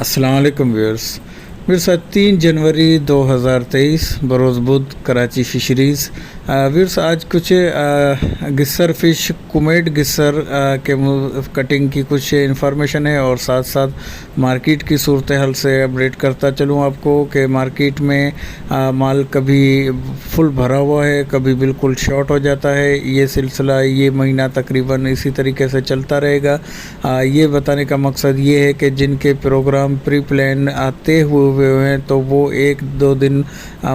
अस्सलाम वालेकुम व्यूअर्स। मेरे साथ 3 जनवरी 2023 बरोज़ बुध कराची फ़िशरीज़। व्यूअर्स आज कुछ गिस्सर फ़िश कुमेट गिस्सर के कटिंग की कुछ इन्फॉर्मेशन है और साथ साथ मार्केट की सूरत हाल से अपडेट करता चलूँ आपको कि मार्केट में माल कभी फुल भरा हुआ है, कभी बिल्कुल शॉर्ट हो जाता है। ये सिलसिला ये महीना तकरीबन इसी तरीके से चलता रहेगा। ये बताने का मकसद ये है कि जिनके प्रोग्राम प्री प्लान आते हुए हैं तो वो 1-2 दिन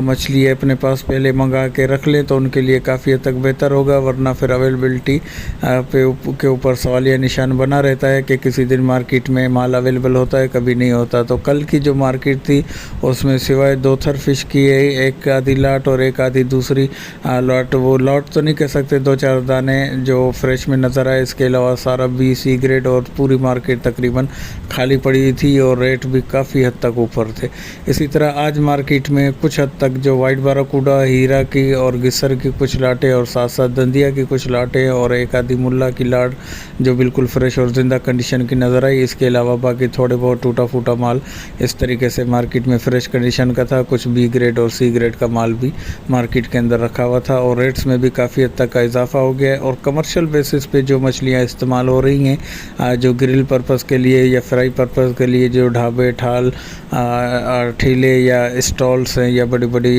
मछली अपने पास पहले मंगा के रख लें तो उनके लिए काफ़ी हद तक बेहतर होगा, वरना फिर अवेलेबिलिटी के ऊपर सवालिया निशान बना रहता है कि किसी दिन मार्केट में माल अवेलेबल होता है, कभी नहीं होता। तो कल की जो मार्केट थी उसमें सिवाय 2 थर फिश की है, एक आधी लाट और एक आधी दूसरी लॉट। वो लॉट तो नहीं कह सकते, 2-4 दाने जो फ्रेश में नज़र आए। इसके अलावा सारा BC ग्रेड और पूरी मार्केट तकरीबन खाली पड़ी थी और रेट भी काफ़ी हद तक ऊपर थे। इसी तरह आज मार्केट में कुछ हद तक जो वाइट बाराकूडा, हीरा की और गिस्सर की कुछ लाटें और साथ साथ दंदिया की कुछ लाटें और एक आधी मुल्ला की लाट जो बिल्कुल फ्रेश और ज़िंदा कंडीशन की नज़र आई। इसके अलावा बाकी थोड़े बहुत टूटा फूटा माल इस तरीके से मार्केट में फ़्रेश कंडीशन का था। कुछ B ग्रेड और C ग्रेड का माल भी मार्केट के अंदर रखा हुआ था और रेट्स में भी काफ़ी हद तक का इजाफा हो गया है। और कमर्शियल बेसिस पे जो मछलियाँ इस्तेमाल हो रही हैं, जो ग्रिल पर्पज़ के लिए या फ्राई पर्पज़ के लिए, जो ढाबे ठाल ठेले या स्टॉल्स हैं या बड़ी बड़ी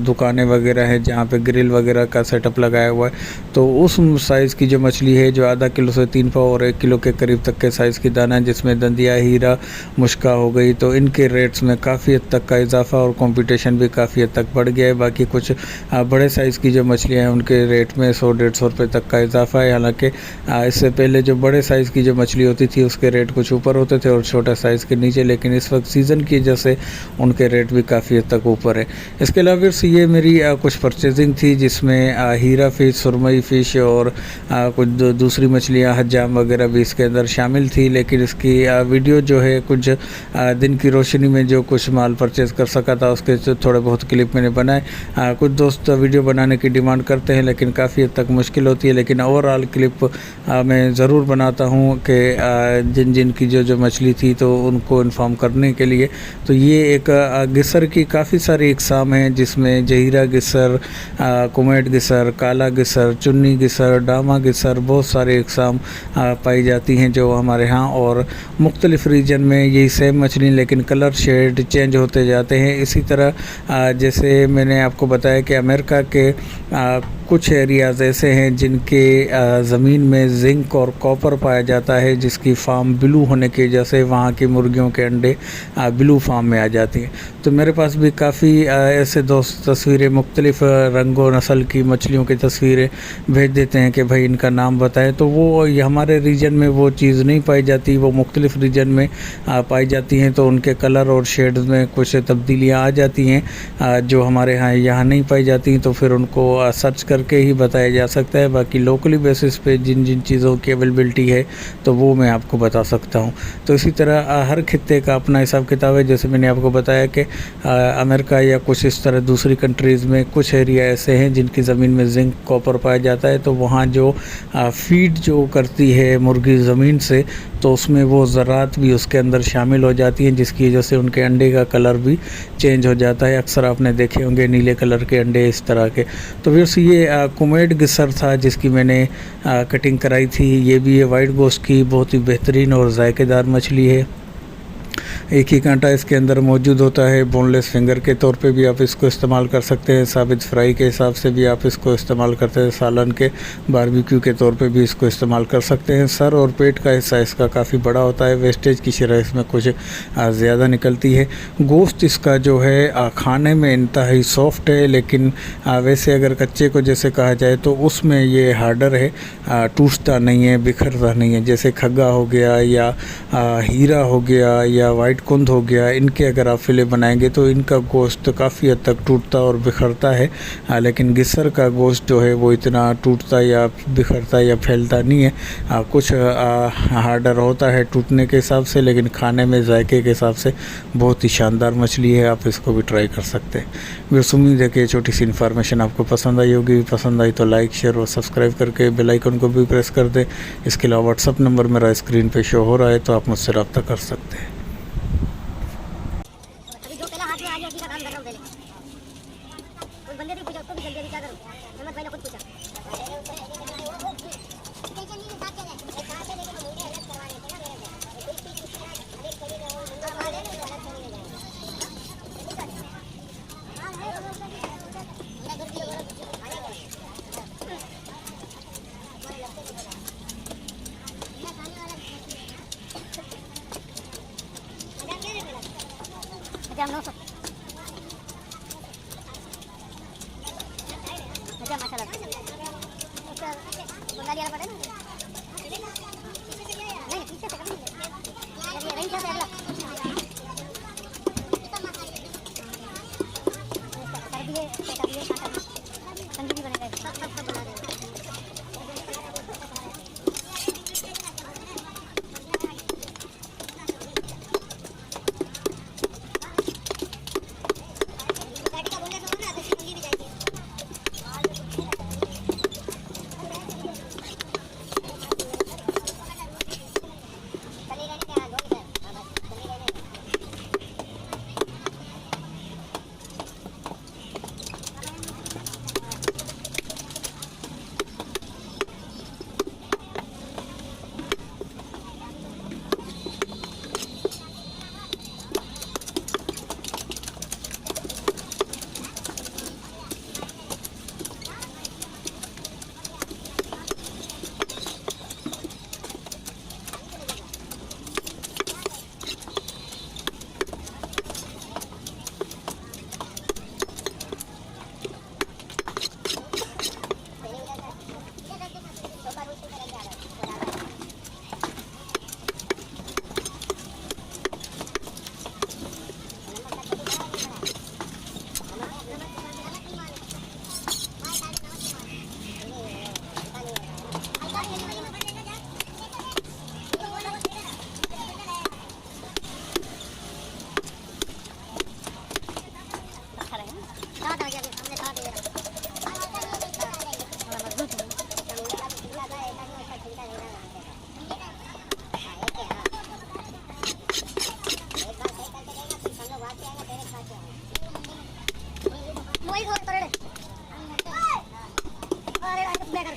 दुकानें वगैरह हैं जहाँ पे ग्रिल वगैरह का सेटअप लगाया हुआ है, तो उस साइज़ की जो मछली है जो आधा किलो से 3 पाव और 1 किलो के करीब तक के साइज़ की दाना है, जिसमें दंदिया, हीरा, मुश्का हो गई, तो इनके रेट्स में काफ़ी हद तक का इजाफा और कंपटीशन भी काफ़ी हद तक बढ़ गया है। बाकी कुछ बड़े साइज़ की जो मछलियाँ हैं उनके रेट में 100-150 रुपये तक का इजाफा है। हालाँकि इससे पहले जो बड़े साइज़ की जो मछली होती थी उसके रेट कुछ ऊपर होते थे और छोटा साइज़ के नीचे, लेकिन इस वक्त सीज़न की वजह से उनके रेट भी काफ़ी हद तक ऊपर है। इसके अलावा ये मेरी कुछ परचेजिंग थी जिसमें हीरा फ़िश, सुरमई फ़िश और कुछ दूसरी मछलियाँ हज्जाम वगैरह भी इसके अंदर शामिल थी। लेकिन इसकी वीडियो जो है कुछ दिन की रोशनी में जो कुछ माल परचेज़ कर सका था उसके थोड़े बहुत क्लिप मैंने बनाए। कुछ दोस्त वीडियो बनाने की डिमांड करते हैं लेकिन काफ़ी हद तक मुश्किल होती है, लेकिन ओवरऑल क्लिप मैं ज़रूर बनाता हूँ कि जिन जिन की जो मछली थी तो उनको इन्फॉर्म करने के लिए। तो ये एक गिस्सर की काफ़ी सारी इकसाम हैं जिसमें जहीरा गिस्सर, कुमेट गिस्सर, काला गिस्सर, चुन्नी गिस्सर, डामा गिस्सर, बहुत सारे इकसाम पाई जाती हैं जो हमारे यहाँ। और मुख्तलिफ़ रीजन में यही सेम मछली लेकिन कलर शेड चेंज होते जाते हैं। इसी तरह जैसे मैंने आपको बताया कि अमेरिका के कुछ एरियाज़ ऐसे हैं जिनके ज़मीन में जिंक और कॉपर पाया जाता है, जिसकी फार्म ब्लू होने की वजह से वहाँ की मुर्गियों के अंडे ब्लू फार्म में आ जाती हैं। तो मेरे पास भी काफ़ी ऐसे दोस्त तस्वीरें, मुख्तलिफ़ रंगों नस्ल की मछलियों की तस्वीरें भेज देते हैं कि भाई इनका नाम बताएं, तो वो हमारे रीजन में वो चीज़ नहीं पाई जाती, वो मुख्तलिफ़ रीजन में पाई जाती हैं। तो उनके कलर और शेड में कुछ तब्दीलियाँ आ जाती हैं जो हमारे यहाँ नहीं पाई जाती, तो फिर उनको सर्च करके ही बताया जा सकता है। बाकी लोकली बेसिस पे जिन जिन चीज़ों की अवेलेबिलिटी है तो वो मैं आपको बता सकता हूँ। तो इसी तरह हर खित्ते का अपना हिसाब किताब है। जैसे मैंने आपको बताया कि अमेरिका या कुछ इस तरह दूसरी कंट्रीज़ में कुछ एरिया ऐसे हैं जिनकी ज़मीन में जिंक कॉपर पाया जाता है, तो वहाँ जो फीड जो करती है मुर्गी ज़मीन से, तो उसमें वो ज़रात भी उसके अंदर शामिल हो जाती हैं, जिसकी वजह से उनके अंडे का कलर भी चेंज हो जाता है। अक्सर आपने देखे होंगे नीले कलर के अंडे इस तरह के। तो वैसे ये कुमेट गिस्सर था जिसकी मैंने कटिंग कराई थी। ये भी है वाइट गोश्त की बहुत ही बेहतरीन और जायकेदार मछली है। एक ही कांटा इसके अंदर मौजूद होता है। बोनलेस फिंगर के तौर पे भी आप इसको इस्तेमाल कर सकते हैं, साबित फ्राई के हिसाब से भी आप इसको इस्तेमाल करते हैं, सालन के बारबेक्यू के तौर पे भी इसको इस्तेमाल कर सकते हैं। सर और पेट का हिस्सा इसका काफ़ी बड़ा होता है, वेस्टेज की शरह इसमें कुछ ज़्यादा निकलती है। गोश्त इसका जो है खाने में इंतहाई सॉफ्ट है, लेकिन वैसे अगर कच्चे को जैसे कहा जाए तो उसमें ये हार्डर है, टूटता नहीं है, बिखरता नहीं है। जैसे खग्गा हो गया या हीरा हो गया या वाइट कुंद हो गया, इनके अगर आप फिले बनाएंगे तो इनका गोश्त काफ़ी हद तक टूटता और बिखरता है। लेकिन गिस्सर का गोश्त जो है वो इतना टूटता या बिखरता या फैलता नहीं है। कुछ हार्डर होता है टूटने के हिसाब से, लेकिन खाने में जायके के हिसाब से बहुत ही शानदार मछली है। आप इसको भी ट्राई कर सकते हैं। मेरी उम्मीद है कि छोटी सी इन्फॉर्मेशन आपको पसंद आई होगी। पसंद आई तो लाइक, शेयर और सब्सक्राइब करके बेल आइकन को भी प्रेस कर दें। इसके अलावा व्हाट्सअप नंबर मेरा स्क्रीन पे शो हो रहा है, तो आप मुझसे रब्ता कर सकते हैं। कर रहा हूँ पहले। उस बंदे से पूछा, उसको भी जल्दी अभी क्या करूँ? हिम्मत भाई ने खुद पूछा। अच्छा 900 अच्छा माशाल्लाह बंगाली वाला पड़ा ना नहीं पीछे से कभी नहीं ये रेंज से अगला कर दिए संगीत भी बनेगा सब बना देंगे वही खोल कर अरे आज बैग कर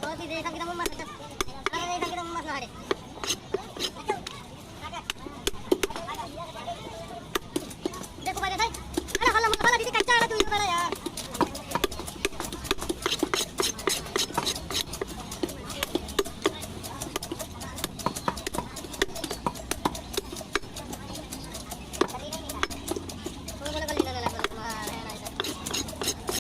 बहुत ही देखा कि तुम मत अरे देखा कि तुम मत हारे देखो भाई अरे हल्ला मत हल्ला दीदी कच्चा है तू बड़ा यार